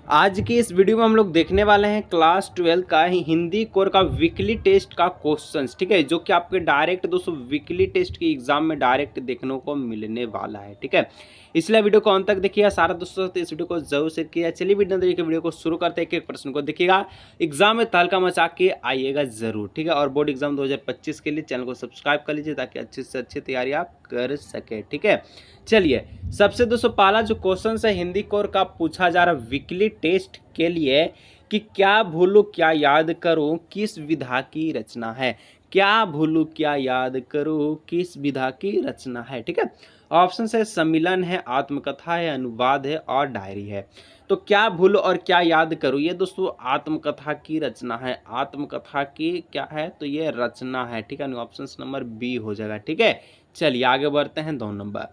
आज की इस वीडियो में हम लोग देखने वाले हैं क्लास 12 का हिंदी कोर का वीकली टेस्ट का क्वेश्चंस, ठीक है, जो कि आपके डायरेक्ट दोस्तों वीकली टेस्ट के एग्जाम में डायरेक्ट देखने को मिलने वाला है, ठीक है। इसलिए वीडियो को अंत तक देखिएगा सारा दोस्तों, तो इस वीडियो को जरूर शेयर किया। चलिए वीडियो को शुरू करते हैं। एक एक प्रश्न को देखिएगा, एग्जाम में तहलका मचा के आइएगा जरूर, ठीक है। और बोर्ड एग्जाम 2025 के लिए चैनल को सब्सक्राइब कर लीजिए ताकि अच्छी से अच्छी तैयारी आप कर सके, ठीक है। चलिए सबसे दोस्तों पहला जो क्वेश्चन है हिंदी कोर का पूछा जा रहा वीकली टेस्ट के लिए कि क्या भूलूं क्या याद करूं किस विधा की रचना है। क्या भूलूं क्या याद करूं किस विधा की रचना है, ठीक है। ऑप्शन है सम्मिलन है, आत्मकथा है, अनुवाद है और डायरी है। तो क्या भूलूं और क्या याद करूं, ये दोस्तों आत्मकथा की रचना है। आत्मकथा की क्या है, तो ये रचना है, ठीक है। ऑप्शन नंबर बी हो जाएगा, ठीक है। चलिए आगे बढ़ते हैं 2 नंबर।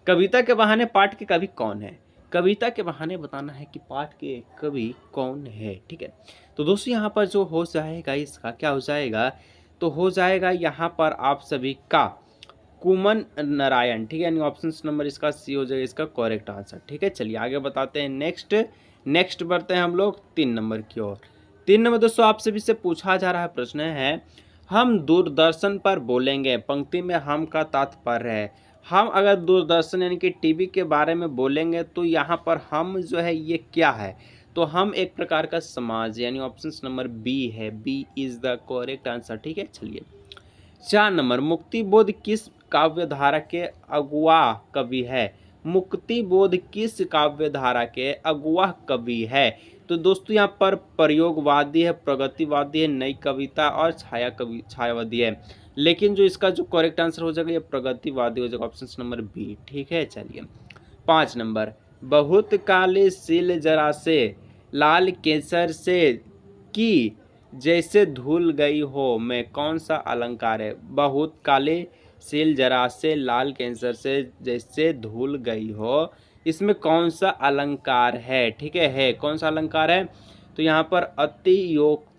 कविता के बहाने पाठ के कवि कौन है। कविता के बहाने बताना है कि पाठ के कवि कौन है, ठीक है। तो दोस्तों यहाँ पर जो हो जाएगा इसका क्या हो जाएगा, तो हो जाएगा यहाँ पर आप सभी का कुमन नारायण, ठीक है। ऑप्शन नंबर इसका सी हो जाएगा इसका करेक्ट आंसर, ठीक है। चलिए आगे बताते हैं। नेक्स्ट बढ़ते हैं हम लोग 3 नंबर की ओर। 3 नंबर दोस्तों आप सभी से पूछा जा रहा है प्रश्न है, हम दूरदर्शन पर बोलेंगे। पंक्ति में हम का तात्पर्य है, हम अगर दूरदर्शन यानी कि टीवी के बारे में बोलेंगे तो यहाँ पर हम जो है ये क्या है, तो हम एक प्रकार का समाज, यानी ऑप्शन नंबर बी है। B is the correct answer, ठीक है। चलिए 4 नंबर, मुक्ति बोध किस काव्य धारा के अगुआ कवि है। मुक्ति बोध किस काव्य धारा के अगुआ कवि है। तो दोस्तों यहाँ पर प्रयोगवादी है, प्रगतिवादी है, नई कविता और छायावादी है। लेकिन जो इसका जो करेक्ट आंसर हो जाएगा ये प्रगतिवादी हो जाएगा, ऑप्शन नंबर बी, ठीक है। चलिए 5 नंबर, बहुत काले सील जरा से लाल केसर से की जैसे धुल गई हो मैं, कौन सा अलंकार है। बहुत काले सील जरा से लाल कैंसर से जैसे धुल गई हो, इसमें कौन सा अलंकार है, ठीक है कौन सा अलंकार है, तो यहाँ पर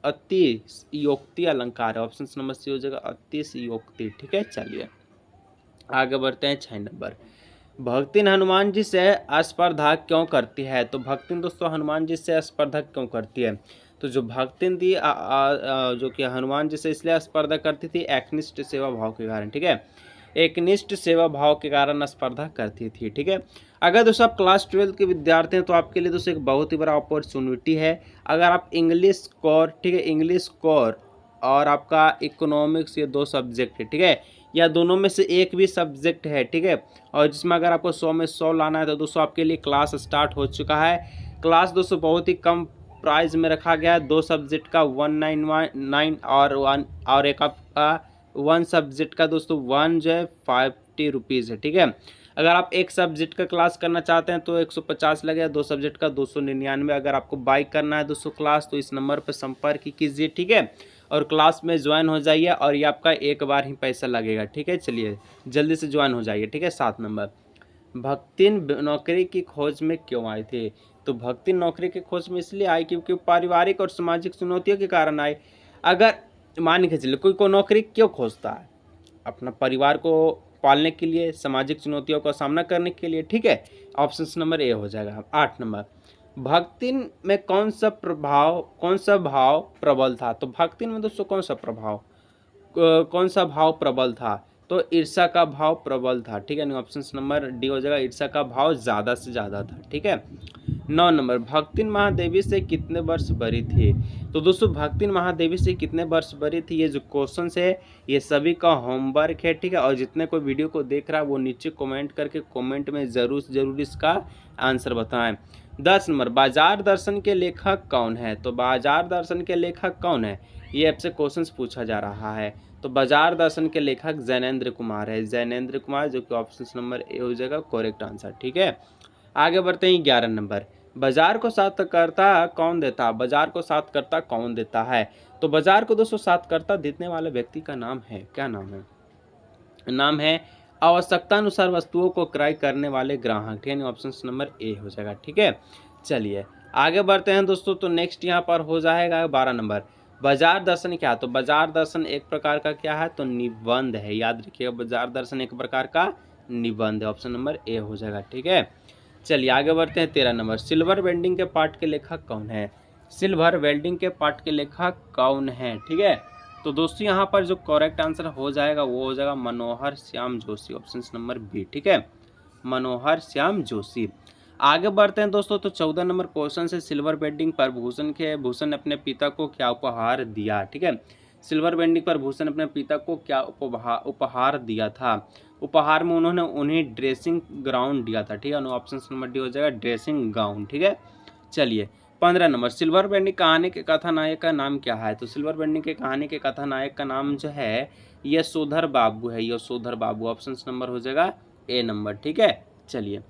अतियोक्ति अलंकार है। ऑप्शन नंबर सी हो जाएगा अतियोक्ति, ठीक है। चलिए आगे बढ़ते हैं 6 नंबर, भक्तिन हनुमान जी से स्पर्धा क्यों करती है। तो भक्तिन दोस्तों हनुमान जी से स्पर्धा क्यों करती है, तो जो भक्तिन थी जो कि हनुमान जी से इसलिए स्पर्धा करती थी एकनिष्ठ सेवा भाव के कारण, ठीक है। एकनिष्ठ सेवा भाव के कारण स्पर्धा करती थी, ठीक है। अगर दोस्तों आप क्लास 12 के विद्यार्थी हैं तो आपके लिए दोस्तों एक बहुत ही बड़ा अपॉर्चुनिटी है। अगर आप इंग्लिश कोर, ठीक है, इंग्लिश कोर और आपका इकोनॉमिक्स, ये 2 सब्जेक्ट है, ठीक है, या दोनों में से एक भी सब्जेक्ट है, ठीक है, और जिसमें अगर आपको 100 में 100 लाना है तो दोस्तों आपके लिए क्लास स्टार्ट हो चुका है। क्लास दोस्तों बहुत ही कम प्राइस में रखा गया है। 2 सब्जेक्ट का 199 और एक आपका 1 सब्जेक्ट का दोस्तों 1 जो है 50 रुपीज़ है, ठीक है। अगर आप एक सब्जेक्ट का क्लास करना चाहते हैं तो 150 लगेगा, 2 सब्जेक्ट का 299। अगर आपको बाई करना है दोस्तों क्लास तो इस नंबर पर संपर्क कीजिए, ठीक है, और क्लास में ज्वाइन हो जाइए और ये आपका एक बार ही पैसा लगेगा, ठीक है। चलिए जल्दी से ज्वाइन हो जाइए, ठीक है। 7 नंबर, भक्तिन नौकरी की खोज में क्यों आई थी। तो भक्तिन नौकरी की खोज में इसलिए आई क्योंकि पारिवारिक और सामाजिक चुनौतियों के कारण आई। अगर मान के चलिए कोई नौकरी क्यों खोजता है, अपना परिवार को पालने के लिए, सामाजिक चुनौतियों का सामना करने के लिए, ठीक है। ऑप्शन नंबर ए हो जाएगा। 8 नंबर, भक्तिन में कौन सा भाव प्रबल था। तो भक्तिन में दोस्तों कौन सा भाव प्रबल था, तो ईर्ष्या का भाव प्रबल था, ठीक है। ऑप्शन नंबर डी हो जाएगा, ईर्ष्या का भाव ज़्यादा से ज़्यादा था, ठीक है। 9 नंबर, भक्तिन महादेवी से कितने वर्ष बड़ी थी। तो दोस्तों भक्तिन महादेवी से कितने वर्ष बड़ी थी, ये जो क्वेश्चन है ये सभी का होमवर्क है, ठीक है। और जितने कोई वीडियो को देख रहा है वो नीचे कमेंट करके कमेंट में ज़रूर इसका आंसर बताएं। 10 नंबर, बाजार दर्शन के लेखक कौन है। तो बाजार दर्शन के लेखक कौन है, ये आपसे क्वेश्चन पूछा जा रहा है। तो बाजार दर्शन के लेखक जैनेंद्र कुमार है, जैनेंद्र कुमार, जो कि ऑप्शन नंबर ए हो जाएगा करेक्ट आंसर, ठीक है। आगे बढ़ते हैं 11 नंबर, बाजार को सार्थकता कौन देता। बाजार को सार्थकता कौन देता है। तो बाजार को दोस्तों सार्थकता देने वाले व्यक्ति का नाम है, क्या नाम है, नाम है आवश्यकता अनुसार वस्तुओं को क्रय करने वाले ग्राहक, ठीक है। ऑप्शन नंबर ए हो जाएगा, ठीक है। चलिए आगे बढ़ते हैं दोस्तों। तो नेक्स्ट यहाँ पर हो जाएगा 12 नंबर, बाजार दर्शन क्या। तो बाजार दर्शन एक प्रकार का क्या है, तो निबंध है, याद रखिएगा, बाजार दर्शन एक प्रकार का निबंध है। ऑप्शन नंबर ए हो जाएगा, ठीक है। चलिए आगे बढ़ते हैं 13 नंबर, सिल्वर वेल्डिंग के पार्ट के लेखक कौन है? सिल्वर वेल्डिंग के पार्ट के लेखक कौन है? ठीक है, तो दोस्तों यहाँ पर जो करेक्ट आंसर हो जाएगा वो हो जाएगा Manohar Shyam Joshi, option number B. ठीक है, मनोहर श्याम जोशी। आगे बढ़ते हैं दोस्तों, तो 14 नंबर क्वेश्चन से सिल्वर वेल्डिंग पर भूषण ने अपने पिता को क्या उपहार दिया? ठीक है, सिल्वर वेल्डिंग पर भूषण अपने पिता को क्या उपहार दिया था? उपहार में उन्होंने उन्हें ड्रेसिंग ग्राउंड दिया था। ठीक है, ऑप्शन नंबर डी हो जाएगा ड्रेसिंग गाउन। ठीक है, चलिए 15 नंबर, सिल्वर वेल्डिंग कहानी के कथानायक का नाम क्या है? तो सिल्वर वेल्डिंग के कहानी के कथानायक का नाम जो है यशोधर बाबू है, यशोधर बाबू, ऑप्शन नंबर हो जाएगा ए नंबर। ठीक है, चलिए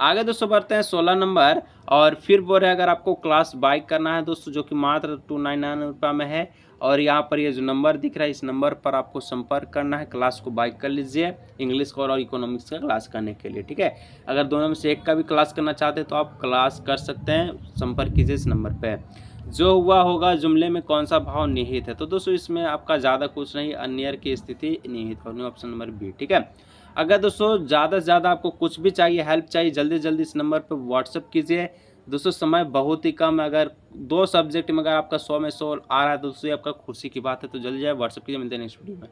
आगे दोस्तों बढ़ते हैं 16 नंबर, और फिर बोल रहे हैं अगर आपको क्लास बाइक करना है दोस्तों, जो कि मात्र 299 रुपये में है, और यहाँ पर ये जो नंबर दिख रहा है इस नंबर पर आपको संपर्क करना है, क्लास को बाइक कर लीजिए इंग्लिश का और इकोनॉमिक्स का क्लास करने के लिए। ठीक है, अगर दोनों में से एक का भी क्लास करना चाहते हैं तो आप क्लास कर सकते हैं, संपर्क कीजिए इस नंबर पर। जो हुआ होगा जुमले में कौन सा भाव निहित है? तो दोस्तों इसमें आपका ज़्यादा कुछ नहीं, अन्यर की स्थिति निहित होनी, ऑप्शन नंबर बी। ठीक है, अगर दोस्तों ज़्यादा से ज़्यादा आपको कुछ भी चाहिए, हेल्प चाहिए, जल्दी जल्दी इस नंबर पर व्हाट्सअप कीजिए। दोस्तों समय बहुत ही कम है, अगर 2 सब्जेक्ट में अगर आपका 100 में 100 आ रहा है तो दोस्तों आपका खुशी की बात है, तो जल्दी जाए व्हाट्सअप कीजिए। मिलते हैं नेक्स्ट वीडियो में।